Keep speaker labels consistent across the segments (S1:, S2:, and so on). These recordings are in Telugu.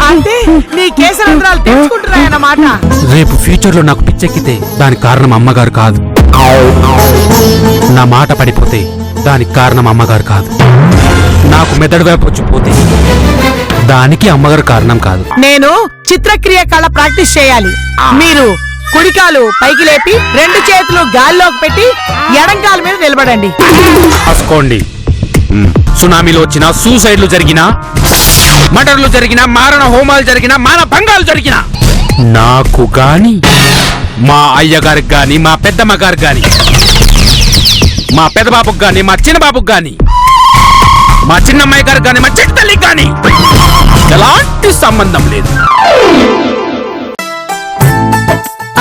S1: అంటే నీ కేసరంధ్రాలు తెచ్చుకుంటున్నాయన్నమాట.
S2: రేపు ఫ్యూచర్ లో నాకు పిచ్చెక్కితే దానికి కారణం అమ్మగారు కాదు. నా మాట పడిపోతే దానికి కారణం అమ్మగారు కాదు. నాకు మెదడు వైపు వచ్చిపోతే దానికి అమ్మగారు కారణం కాదు.
S1: నేను చిత్రక్రియ కళ ప్రాక్టీస్ చేయాలి. మీరు కుడికాలు పైకి లేపి 2 చేతులు గాల్లోకి పెట్టి ఎడంకాల మీద నిలబడండి.
S2: రాసుకోండి. సునామీలో వచ్చిన, సూసైడ్లు జరిగినా, మర్డర్లు జరిగినా, మారణ హోమాలు జరిగినా, మాన భంగాలు జరిగినా నాకు గాని, మా అయ్యగారికి గాని, మా పెద్దమ్మ గారికి గాని, మా పెద్దబాబుకి గాని, మా చిన్నబాబుకి గాని, మా చిన్నమ్మాయి గారికి గాని, మా చిన్న తల్లికి గాని ఎలాంటి సంబంధం లేదు.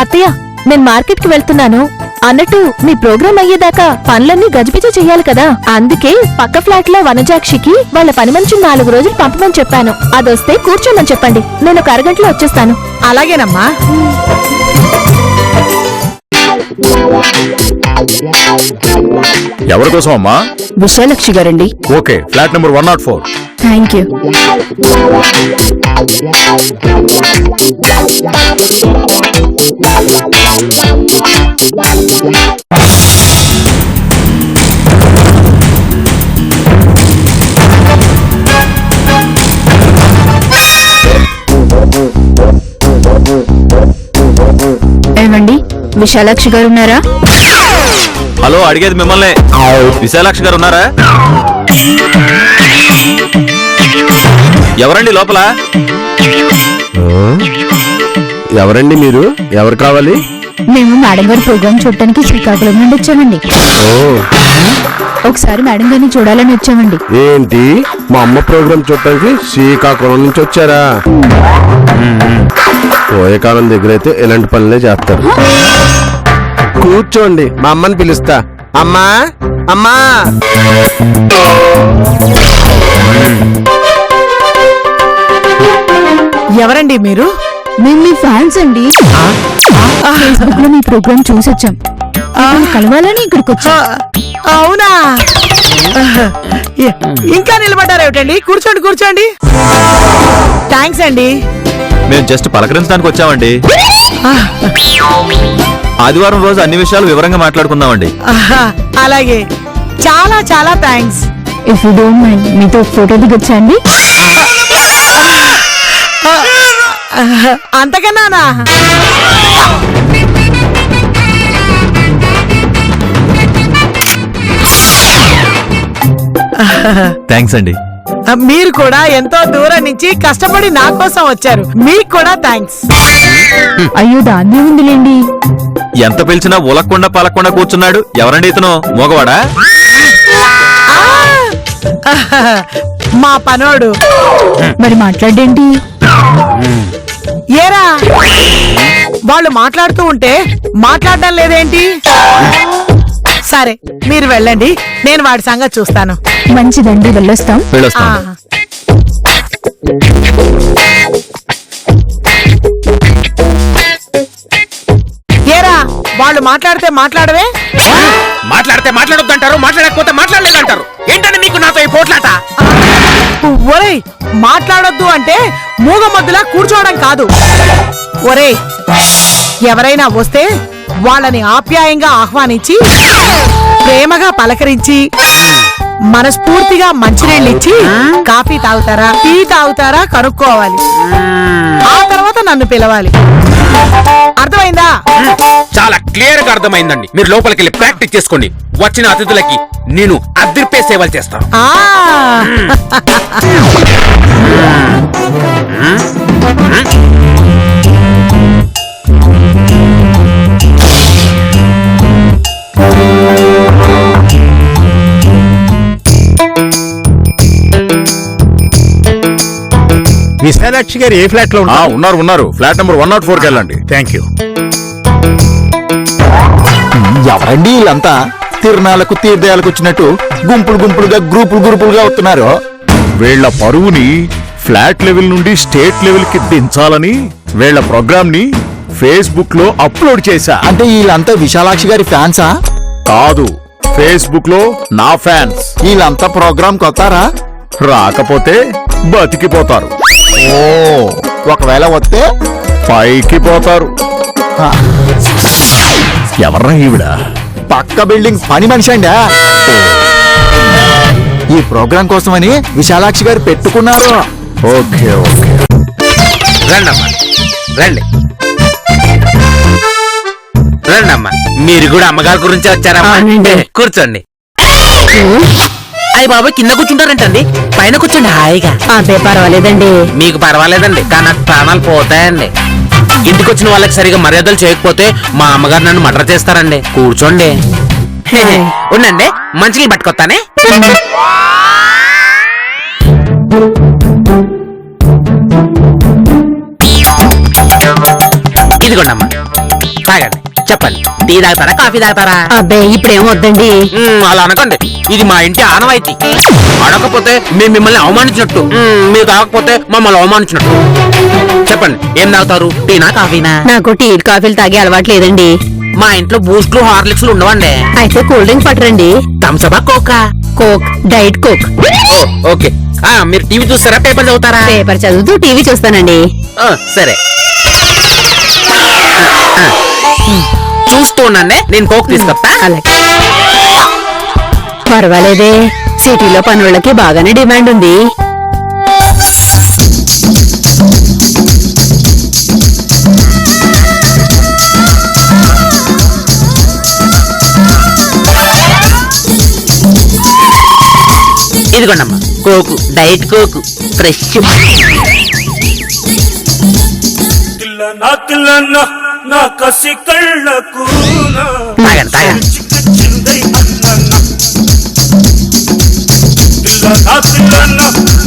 S3: అత్తయ్య, నేను మార్కెట్ కి వెళ్తున్నాను. అన్నట్టు మీ ప్రోగ్రాం అయ్యేదాకా పనులన్నీ గజిబిజ చెయ్యాలి కదా. అందుకే పక్క ఫ్లాట్ లో వనజాక్షికి వాళ్ళ పని మనిషి 4 రోజులు పంపమని చెప్పాను. అదొస్తే కూర్చోమని చెప్పండి. నేను ఒక అరగంటలో వచ్చేస్తాను.
S1: అలాగేనమ్మా.
S4: ఎవరి కోసం అమ్మా?
S3: విశాలక్షి గారండి.
S4: Okay, flat number 104.
S3: Thank you. ఏమండి, విశాలాక్షి గారు ఉన్నారా?
S4: హలో, అడిగేది మిమ్మల్ని. విశాలాక్షి గారు ఉన్నారా? ఎవరండి లోపల?
S5: ఎవరండి మీరు? ఎవరు కావాలి?
S3: మేము మేడం గారి ప్రోగ్రాం చూడటానికి శ్రీకాకుళం నుండి వచ్చామండి. ఒకసారి మేడం గారిని చూడాలని వచ్చామండి.
S5: ఏంటి, మా అమ్మ ప్రోగ్రాం చూడటానికి శ్రీకాకుళం నుంచి వచ్చారా? పోయే కాలం దగ్గర అయితే ఇలాంటి పనులే చేస్తారు. కూర్చోండి, మా అమ్మని పిలుస్తా. అమ్మా, అమ్మా.
S1: ఎవరండి మీరు?
S3: మేము మీ ఫ్యాన్స్ అండి. ఫేస్బుక్ లో మీ ప్రోగ్రాం చూసి వచ్చాం. కలవాలని ఇక్కడికి వచ్చా.
S1: అవునా? ఇంకా నిలబడ్డారేమిటండి? కూర్చోండి కూర్చోండి. థ్యాంక్స్ అండి.
S4: మేము జస్ట్ పలకరించడానికి వచ్చామండి. ఆదివారం రోజు అన్ని విషయాలు వివరంగా మాట్లాడుకుందామండి.
S1: అలాగే, చాలా చాలా thanks.
S3: If you don't mind, మీతో ఫోటో దిగొచ్చా అండి?
S1: అంతకన్నానా?
S4: థ్యాంక్స్ అండి.
S1: మీరు కూడా ఎంతో దూరం నుంచి కష్టపడి నా కోసం వచ్చారు. మీకు కూడా థ్యాంక్స్.
S3: అయ్యో, దాన్ని ఉందిలేండి.
S4: ఎంత పిలిచినా ఉలక్కుండా పలక్కుండా కూర్చున్నాడు. ఎవరండి ఇతను? మోగవాడా?
S1: మా పనోడు.
S3: మరి మాట్లాడేంటి?
S1: ఏరా, వాళ్ళు మాట్లాడుతూ ఉంటే మాట్లాడడం లేదేంటి? సరే, మీరు వెళ్ళండి, నేను వాడి సంగతి చూస్తాను.
S3: మంచిదండి, వెళ్ళొస్తాం.
S1: ఏరా, వాళ్ళు మాట్లాడితే మాట్లాడవే?
S2: మాట్లాడితే మాట్లాడొద్దంటారు, మాట్లాడకపోతే మాట్లాడలేదంటారు. ఏంటని మీకు నాతో ఈ పోట్లాట?
S1: ఒరేయ్, మాట్లాడొద్దు అంటే మూగ మద్దులా కూర్చోవడం కాదు. ఒరేయ్, ఎవరైనా వస్తే వాళ్ళని ఆప్యాయంగా ఆహ్వానించి, ప్రేమగా పలకరించి, మనస్ఫూర్తిగా మంచినీళ్ళిచ్చి కాఫీ తాగుతారా, టీ తాగుతారా కనుక్కోవాలి. ఆ తర్వాత నన్ను పిలవాలి. అర్థమైందా?
S2: చాలా క్లియర్ గా అర్థమైందండి. మీరు లోపలికి వెళ్ళి ప్రాక్టీస్ చేసుకోండి. వచ్చిన అతిథులకి నేను అదిరిపే సేవలు చేస్తాను.
S5: విశాలాక్షి గారు ఏ ఫ్లాట్ లో
S4: ఉన్నారు. ఫ్లాట్ నెంబర్ 104కి వెళ్ళండి.
S5: Thank you.
S6: ఎవరండి వీళ్ళంతా? తిరునాళ్లకు తీర్థయాలకు వచ్చినట్టు గుంపులుగా గ్రూపులుగా వస్తున్నారు.
S4: వీళ్ల పరువుని ఫ్లాట్ లెవెల్ నుండి స్టేట్ లెవెల్ కి దించాలని వీళ్ల ప్రోగ్రామ్ ని ఫేస్బుక్ లో అప్లోడ్ చేశా.
S6: అంటే వీళ్ళంతా విశాలాక్షి గారి ఫ్యాన్సా?
S4: కాదు, ఫేస్బుక్ లో నా ఫ్యాన్స్.
S6: వీళ్ళంతా ప్రోగ్రామ్ కొత్తారా?
S4: రాకపోతే బతికిపోతారు.
S6: ఓ ఒకవేళ వస్తే
S4: పైకి పోతారు.
S6: హ,
S4: ఎవర్రా ఈవిడ?
S6: పక్క బిల్డింగ్ పని మనిషి అండి. ఈ ప్రోగ్రాం కోసమని విశాలాక్షి గారు పెట్టుకున్నారు.
S4: Okay okay.
S2: రండమ్మా రండి రండమ్మా. మీరు కూడా అమ్మగారి గురించి వచ్చారమ్మా? కూర్చోండి. అయ్య బాబు కింద కూర్చుంటారంటండి, పైన కూర్చోండి హాయిగా.
S3: అదే పర్వాలేదండి.
S2: మీకు పర్వాలేదండి, కానీ నాకు ప్రాణాలు పోతాయండి. ఇంటికి వచ్చిన వాళ్ళకి సరిగా మర్యాదలు చేయకపోతే మా అమ్మగారు నన్ను మర్డర్ చేస్తారండి. కూర్చోండి. ఉండండి, మంచిగా పట్టుకొస్తానే. ఇదిగోండమ్మా, తాగండి. చెప్పండి, టీ తాగుతారా కాఫీ తాగుతారా?
S3: అబ్బే ఇప్పుడేం వద్దండి.
S2: అలా అనకండి, ఇది మా ఇంటి ఆనవాయితీ. అడగకపోతే మేము మిమ్మల్ని అవమానించినట్టు, మీరు తాగకపోతే మమ్మల్ని అవమానించినట్టు. చెప్పండి, ఏం తాగుతారు, టీనా కాఫీనా?
S3: నాకు టీ కాఫీలు తాగే అలవాటు లేదండి.
S2: మా ఇంట్లో బూస్ట్లు హార్లిక్స్లు ఉండవండి.
S3: అయితే కూల్ డ్రింక్ పట్టరండి.
S2: Thums Up Coca?
S3: Coke, diet Coke.
S2: Okay. మీరు టీవీ చూస్తారా పేపర్ చదువుతారా?
S3: పేపర్ చదువుతూ టీవీ చూస్తానండి.
S2: సరే, చూస్తూ ఉండండి, నేను కోక్ తీసుకొస్తా.
S3: అలాగే. పర్వాలేదే, సిటీలో పనులకి బాగానే డిమాండ్ ఉంది.
S2: ఇదిగోండమ్మా కోకు, డైట్ కోకు, ఫ్రెష్.
S7: నా కసి కళ్ళకు
S2: తాగండి తాగండి.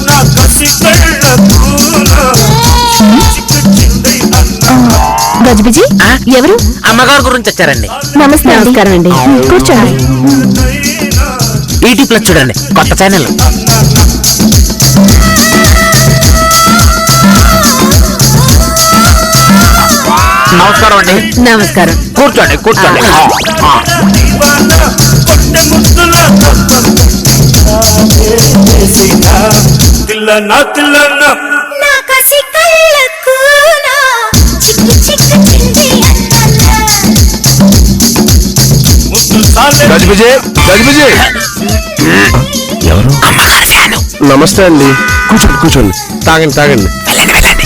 S2: నా కసి కళ్ళకు
S3: గజిబిజి ఎవరు?
S2: అమ్మగారి గురించి వచ్చారండి.
S3: నమస్తే. నమస్కారం అండి, కూర్చోండి.
S2: ఈటీ ప్లస్ చూడండి, కొత్త ఛానల్. నమస్కారం అండి.
S3: నమస్కారం.
S2: కూర్చోండి కూర్చోండి.
S5: గజిబిజి గజిబిజి
S4: ఎవరు?
S5: నమస్తే అండి. కూర్చోండి కూర్చోండి, తాగండి తాగండి.
S2: వెళ్ళండి వెళ్ళండి.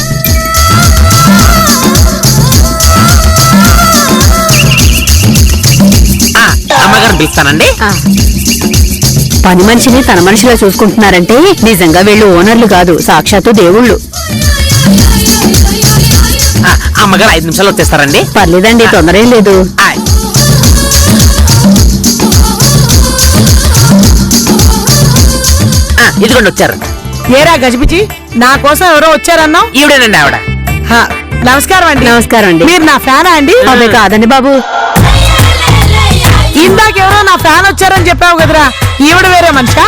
S2: అమ్మగారిని పిలుస్తానండి.
S3: పని మనిషిని తన మనిషిలా చూసుకుంటున్నారంటే నిజంగా వీళ్ళు ఓనర్లు కాదు, సాక్షాత్తు దేవుళ్ళు.
S2: అమ్మగారు 5 నిమిషాలు వచ్చేస్తారండి.
S3: పర్లేదండి, తొందర ఏం లేదు.
S2: ఇదిగోండి వచ్చారు.
S1: ఏరా గజిబిజి, నా కోసం ఎవరో వచ్చారన్నావు?
S2: ఈవిడేనండి ఆవిడ.
S1: నమస్కారం అండి.
S3: నమస్కారం అండి.
S1: మీరు నా ఫ్యానా అండి?
S3: అదే కాదండి బాబు,
S1: ఇందాకెవరో నా ఫ్యాన్ వచ్చారని చెప్పావు కదరా, ఈవిడ వేరే మనిషా?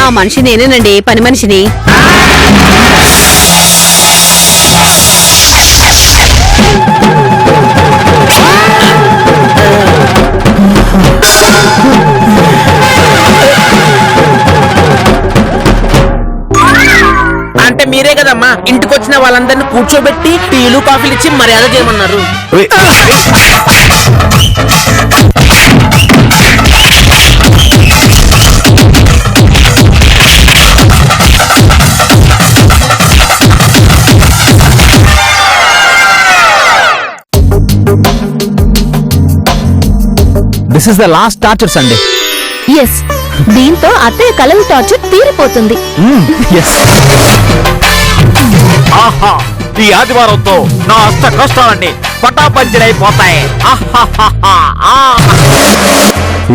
S3: ఆ మనిషి నేనేనండి, పని మనిషిని.
S2: అంటే మీరే కదమ్మా ఇంటికి వచ్చిన వాళ్ళందరినీ కూర్చోబెట్టి టీలు కాఫీలు ఇచ్చి మర్యాద చేయమన్నారు.
S6: This is the last torture Sunday.
S3: Yes, దీంతో అత్తయ్య కలలు టార్చర్ తీరిపోతుంది.
S4: ఆహా, ఈ ఆదివారంతో నా అష్ట కష్టాలన్నీ పటాపంచలైపోతాయి.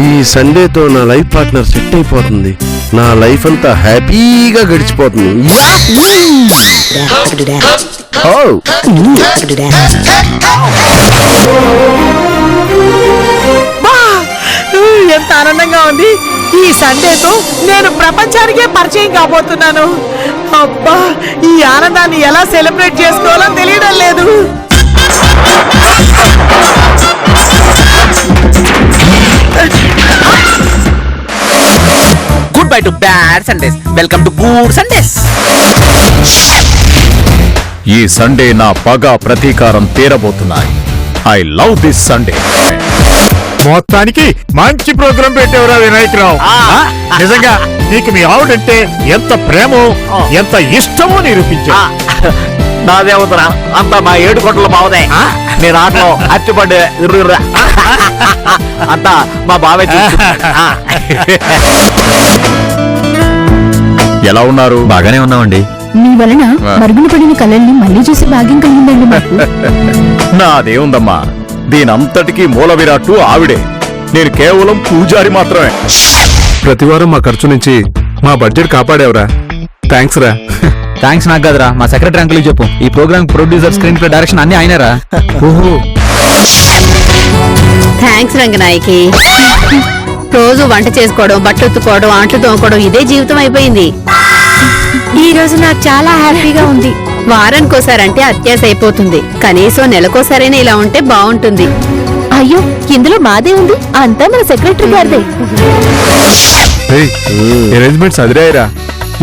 S5: ఈ సండేతో నా లైఫ్ పార్ట్నర్ సెట్ అయిపోతుంది. నా లైఫ్ అంతా హ్యాపీగా గడిచిపోతుంది. ఓ
S1: ఎంత ఆనందంగా ఉంది. ఈ సండేతో నేను ప్రపంచానికే పరిచయం కాబోతున్నాను. అబ్బా, ఈ ఆనందాన్ని ఎలా సెలబ్రేట్ చేసుకోవాలో తెలియడం లేదు.
S2: Good bye to bad Sundays, welcome to good Sundays.
S4: ఈ సండే నా పగ ప్రతీకారం తీరబోతున్నాయి. I love this Sunday.
S8: మొత్తానికి మంచి ప్రోగ్రాం పెట్టేవరా వినాయకరావు. నిజంగా నీకు మీ ఆవిడంటే ఎంత ప్రేమో ఎంత ఇష్టమో నిరూపించా.
S6: నాదేవుతురా అంతా మా 7 కోట్ల బావదే. నేను ఆటలో అచ్చిపడ్డే అంతా మా బావే.
S4: ఎలా ఉన్నారు?
S6: బాగానే ఉన్నామండి.
S3: మీ వలన మరుగున పడిన కళల్ని మళ్ళీ చూసి భాగ్యం కలిగిందండి మాకు.
S4: నాదేముందమ్మా, దీనంతటికీ మూల విరాట్టు ఆవిడే. నేను కేవలం పూజారి మాత్రమే.
S5: ప్రతివారం మా ఖర్చు నుంచి మా బడ్జెట్ కాపాడేవరా. థ్యాంక్స్ రా.
S6: థ్యాంక్స్ నాకు కదరా, మా సెక్రటరీ అంకుల్ చెప్పు. ఈ program producer, screen play, direction అన్ని ఆయనరా.
S5: ఓహో,
S9: థ్యాంక్స్ రంగనాయకి. రోజు వంట చేసుకోవడం, బట్టలు ఉత్తుకోవడం, ఆంట్లు తోముకోవడం ఇదే జీవితం అయిపోయింది. ఈ రోజు నాకు చాలా హ్యాపీగా ఉంది. వారానికోసారంటే అత్యాశ అయిపోతుంది. కనీసం నెలకోసారైనా ఇలా ఉంటే బాగుంటుంది.
S3: అయ్యో, ఇందులో మాదే ఉంది, అంతా మన సెక్రటరీ గారిదే.
S5: అరేంజ్మెంట్స్ అదిరాయిరా.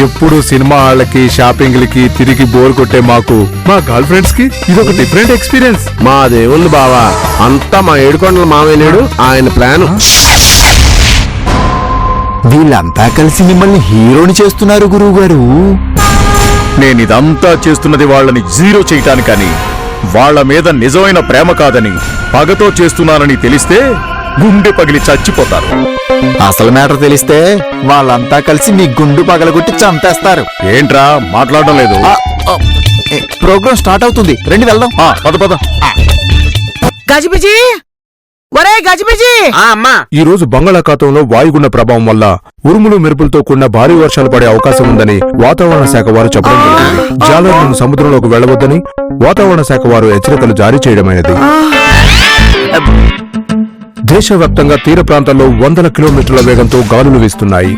S5: ఎప్పుడు సినిమా హాళ్ళకి, షాపింగ్లకి తిరిగి బోర్ కొట్టే మాకు, మా గర్ల్ ఫ్రెండ్స్ కి ఇదొక డిఫరెంట్ ఎక్స్పీరియన్స్. మా దేవుళ్ళు బావా, అంతా మా 7 కొండల మామయ్యలేడు ఆయన ప్లాన్.
S6: వీళ్ళంతా కలిసి మిమ్మల్ని హీరోని చేస్తున్నారు గురువు గారు.
S4: నేనిదంతా చేస్తున్నది వాళ్ళని జీరో చేయటానికని, వాళ్ళ మీద నిజమైన ప్రేమ కాదని, పగతో చేస్తున్నానని తెలిస్తే గుండె పగిలి చచ్చిపోతారు.
S6: అసలు మ్యాటర్ తెలిస్తే వాళ్ళంతా కలిసి నీ గుండు పగలగొట్టి చంపేస్తారు.
S4: ఏంట్రా మాట్లాడడం లేదు?
S6: ప్రోగ్రామ్ స్టార్ట్ అవుతుంది, రండి వెళ్దాం.
S4: పద పద.
S1: గజిబిజి, ఒరే గజిబిజి.
S2: అమ్మా,
S5: ఈ రోజు బంగాళాఖాతంలో వాయుగుండ ప్రభావం వల్ల ఉరుములు మెరుపులతో కూడిన భారీ వర్షాలు పడే అవకాశం ఉందని వాతావరణ శాఖ వారు చెప్పడం జరిగింది. జాలర్లను సముద్రంలోకి వెళ్లవద్దని వాతావరణ శాఖ వారు హెచ్చరికలు జారీ చేయడమైనది. దేశవ్యాప్తంగా తీర ప్రాంతాల్లో 100 కిలోమీటర్ల వేగంతో గాలులు వీస్తున్నాయి.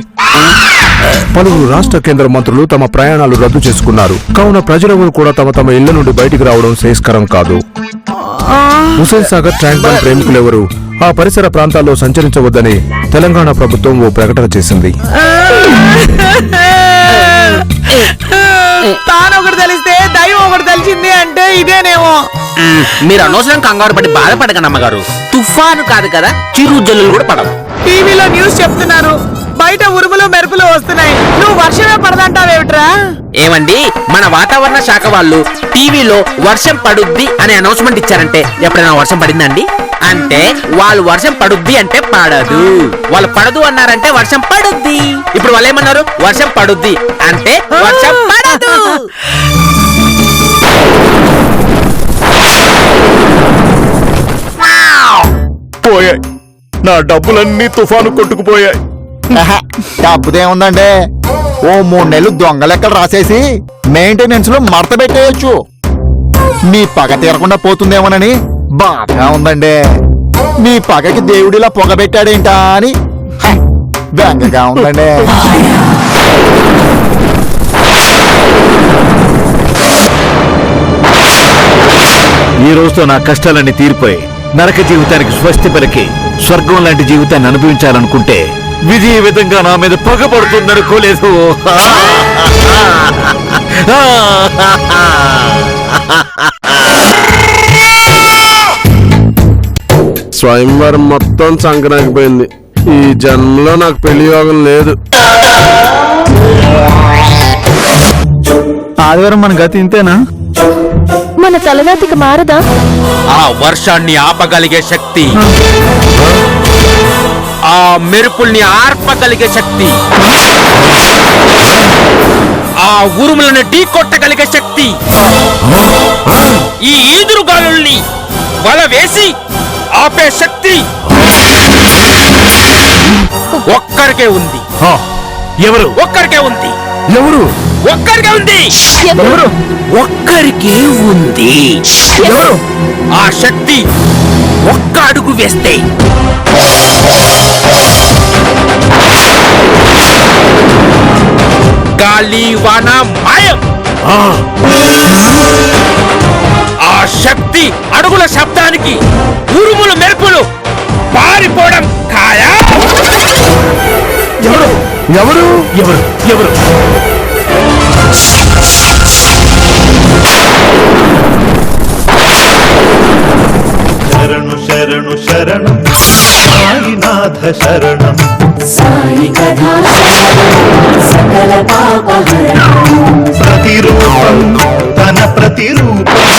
S5: పలువురు రాష్ట్ర కేంద్ర మంత్రులు తమ ప్రయాణాలు రద్దు చేసుకున్నారు. కావున ప్రజలెవరూ కూడా తమ ఇళ్ల నుండి బయటికి రావడం శ్రేయస్కరం కాదు. హుసేన్ సాగర్ ట్యాంక్ బండ్ ప్రేమికులెవరూ ఆ పరిసర ప్రాంతాల్లో సంచరించవద్దని తెలంగాణ ప్రభుత్వం ఓ ప్రకటన చేసింది.
S1: తానొకటి తెలిస్తే దైవం ఒకటి తెలిసింది అంటే ఇదేనేమో.
S2: మీరు అనవసరం కంగారు పడి బాధపడకండి అమ్మగారు. తుఫాను కాదు కదా, చిరు జల్లులు కూడా పడవు.
S1: టీవీలో న్యూస్ చెప్తున్నారు, బయట ఉరుములు మెరుపులు వస్తున్నాయి. నువ్వు వర్షమే పడదంటావేమిట్రా?
S2: ఏమండి, మన వాతావరణ శాఖ వాళ్ళు టీవీలో వర్షం పడుద్ది అనే అనౌన్స్మెంట్ ఇచ్చారంటే ఎప్పుడైనా వర్షం పడిందండి? అంటే వాళ్ళు వర్షం పడుద్ది అంటే పడదు, వాళ్ళు పడదు అన్నారంటే వర్షం పడుద్ది. ఇప్పుడు వాళ్ళు ఏమన్నారు? వర్షం పడుద్ది అంటే వర్షం పడదు.
S4: పోయాయి, నా డబ్బులన్నీ తుఫాను కొట్టుకుపోయాయి.
S6: డబ్బుదే ఉందండి, ఓ 3 నెలలు దొంగ లెక్కలు రాసేసి మెయింటెనెన్స్ లో మడత పెట్టేయచ్చు. మీ పగ తీరకుండా పోతుందేమోనని బాగా ఉందండి. మీ పగకి దేవుడిలా పొగ పెట్టాడేంటా అని బెంగగా ఉందండి.
S4: ఈ రోజుతో నా కష్టాలన్నీ తీరిపోయి నరక జీవితానికి స్వస్తి పలికి స్వర్గం లాంటి జీవితాన్ని అనుభవించాలనుకుంటే విధి ఈ విధంగా నా మీద పగపడుతుందనుకోలేదు.
S5: స్వయంవరం మొత్తం సంక్రాంతిపోయింది. ఈ జన్మలో నాకు పెళ్లి యోగం లేదు.
S6: ఆదివారం మన గతి ఇంతేనా?
S3: మన తలరాతికి మారదా?
S2: ఆ వర్షాన్ని ఆపగలిగే శక్తి, ఆ మెరుపుల్ని ఆర్పగలిగే శక్తి, ఆ ఉరుములను ఢీకొట్టగలిగే శక్తి, ఈ ఈదురుగాలుల్ని వల వేసి ఆపే శక్తి ఒక్కరికే ఉంది.
S4: ఎవరు?
S2: ఒక్కరికే ఉంది.
S4: ఎవరు?
S2: ఒక్కరికే ఉంది.
S3: ఎవరు?
S2: ఒక్కరికే ఉంది.
S3: ఎవరు?
S2: ఆ శక్తి ఒక్క అడుగు వేస్తే గాలి వాన మాయం. ఆ శక్తి అడుగుల శబ్దానికి ఉరుములు మెరుపులు పారిపోవడం ఖాయా.
S4: ఎవరు? ఎవరు? ఎవరు? ఎవరు?
S7: శరణు శరణు శరణం సాయినాథ శరణం ప్రతిరూపం తన ప్రతిరూపం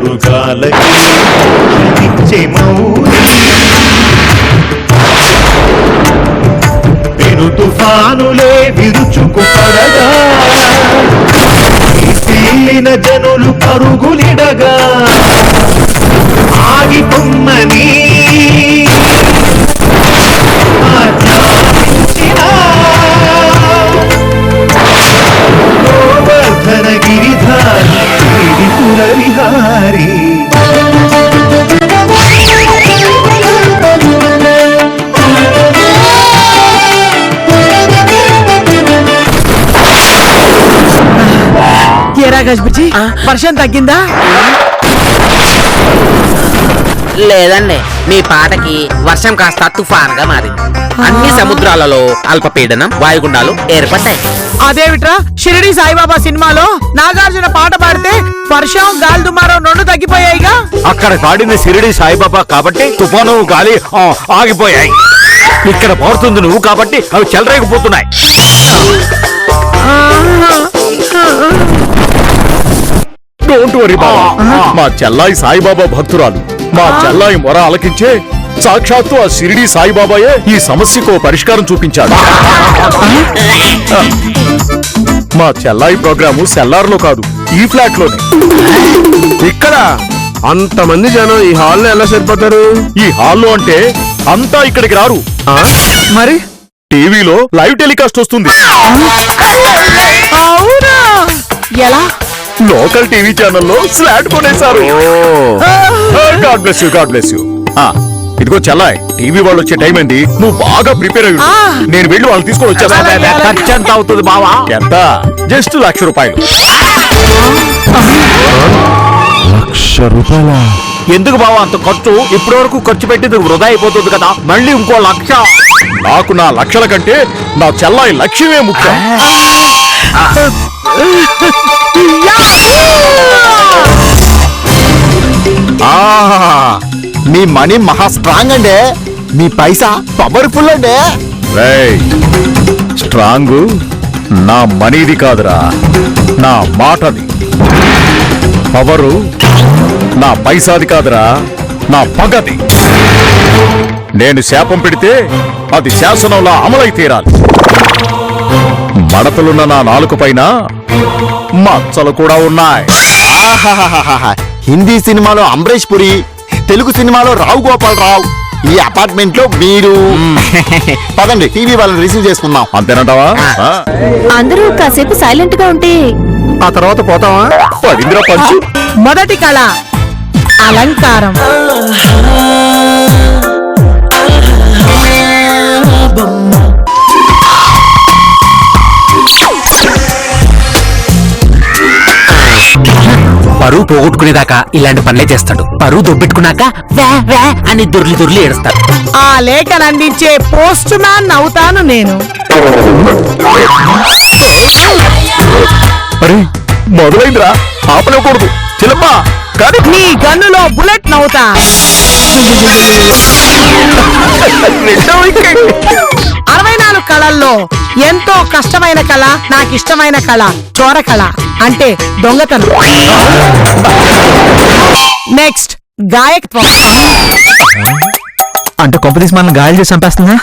S7: మృగాలకి క్షమించే మౌని పెను తుఫానులే విరుచుకు పడగా తీలిన జనులు పరుగులిడగా ఆగి పొమ్మని ఆజ్ఞాపించిన గోవర్ధన గిరిధారి గిరిపుర విహారీ
S1: ఏరా గజ్బుజీ వర్షం తగ్గిందా?
S10: లేదండి, మీ పాటకి వర్షం కాస్త తుఫాన్గా మారింది. అన్ని సముద్రాలలో అల్పపీడనం వాయుగుండాలు ఏర్పడ్డాయి.
S1: అదేమిట్రా, షిరిడి సాయిబాబా సినిమాలో నాగార్జున పాట పాడితే వర్షం గాలి దుమారం రెండు తగ్గిపోయాయిగా.
S4: అక్కడ పాడింది షిరిడి సాయిబాబా కాబట్టి తుఫాను గాలి ఆగిపోయాయి. ఇక్కడ పాడుతుంది నువ్వు కాబట్టి అవి చెలరేగిపోతున్నాయి.
S8: డోంట్ వరీ బాబా, మా చెల్లాయి సాయిబాబా భక్తురాలు. మా చెల్లాయి మొర ఆలకించే సాక్షాత్తు ఆ షిరిడి సాయిబాబాయే ఈ సమస్యకు ఓ పరిష్కారం చూపించాడు. మా చెల్లాయి ప్రోగ్రాము సెల్లార్లో కాదు, ఈ ఫ్లాట్ లోనే.
S5: ఇక్కడ అంతమంది జనం ఈ హాల్లో ఎలా సరిపోతారు?
S8: ఈ హాల్లో అంటే అంతా ఇక్కడికి రారు,
S1: మరి
S8: టీవీలో లైవ్ టెలికాస్ట్ వస్తుంది.
S1: అవునా? ఎలా?
S8: లోకల్ టీవీ ఛానల్లో స్లాట్ కొనేశారు. God bless you, God bless you. ఇదిగో చెల్లాయ్, టీవీ వాళ్ళు వచ్చే టైం ఏంది, నువ్వు బాగా ప్రిపేర్ అయ్యి ఉండు. నేను వెళ్ళి వాళ్ళు తీసుకొని వచ్చేస్తా.
S4: ఖర్చు ఎంత అవుతుంది బావా?
S8: ఎంత? జస్ట్ ₹1,00,000.
S5: ₹1,00,000?
S4: ఎందుకు బావా అంత ఖర్చు? ఇప్పటి వరకు ఖర్చు పెట్టింది వృధా అయిపోతుంది కదా, మళ్ళీ ఇంకో 1,00,000.
S8: నాకు నా లక్షల కంటే నా చెల్లాయి లక్ష్యమే ముఖ్యం.
S6: మీ మనీ మహా స్ట్రాంగ్ అండి, మీ పైసా పవర్ఫుల్ అండి.
S8: స్ట్రాంగ్ నా మనీది కాదురా, నా మాటది. పవరు నా పైసాది కాదురా, నా పగది. నేను శాపం పెడితే అది శాసనంలా అమలై తీరాలి. మడతలున్న నా నాలుక పైన మచ్చలు కూడా ఉన్నాయి.
S6: ఆహాహాహాహా. హిందీ సినిమాలో అంబరీష్ పురి, తెలుగు సినిమాలో రావు గోపాలరావు. ఈ అపార్ట్మెంట్ లో మీరు పదండి, టీవీ వాళ్ళని రిసీవ్ చేసుకుందాం.
S8: అంతేనంటావా?
S3: అందరూ కాసేపు సైలెంట్ గా ఉంటే
S8: ఆ తర్వాత పోతావా? పడింద్ర పంచు.
S1: మొదటి కళ అలంకారం.
S10: పరువు పోగొట్టుకునేదాకా ఇలాంటి పనులే చేస్తాడు. పరువు దొబ్బెట్టుకున్నాక వే వే అని దుర్లి దుర్లి ఏడుస్తాడు.
S1: ఆ లేఖను అందించే పోస్ట్ మ్యాన్ అవుతాను నేను.
S8: అరే మొదలైందిరా, ఆపలేకూడదు. చిలప్ప కానీ
S1: నీ గన్నులో బుల్లెట్ నవ్వుతా. 64 కళల్లో ఎంతో కష్టమైన కళ, నాకు ఇష్టమైన కళ చోర కళ, అంటే దొంగతనం. నెక్స్ట్ గాయకత్వం.
S6: అంటే కొంపదీసి మనం గాయాలు చేసి చంపేస్తుందా?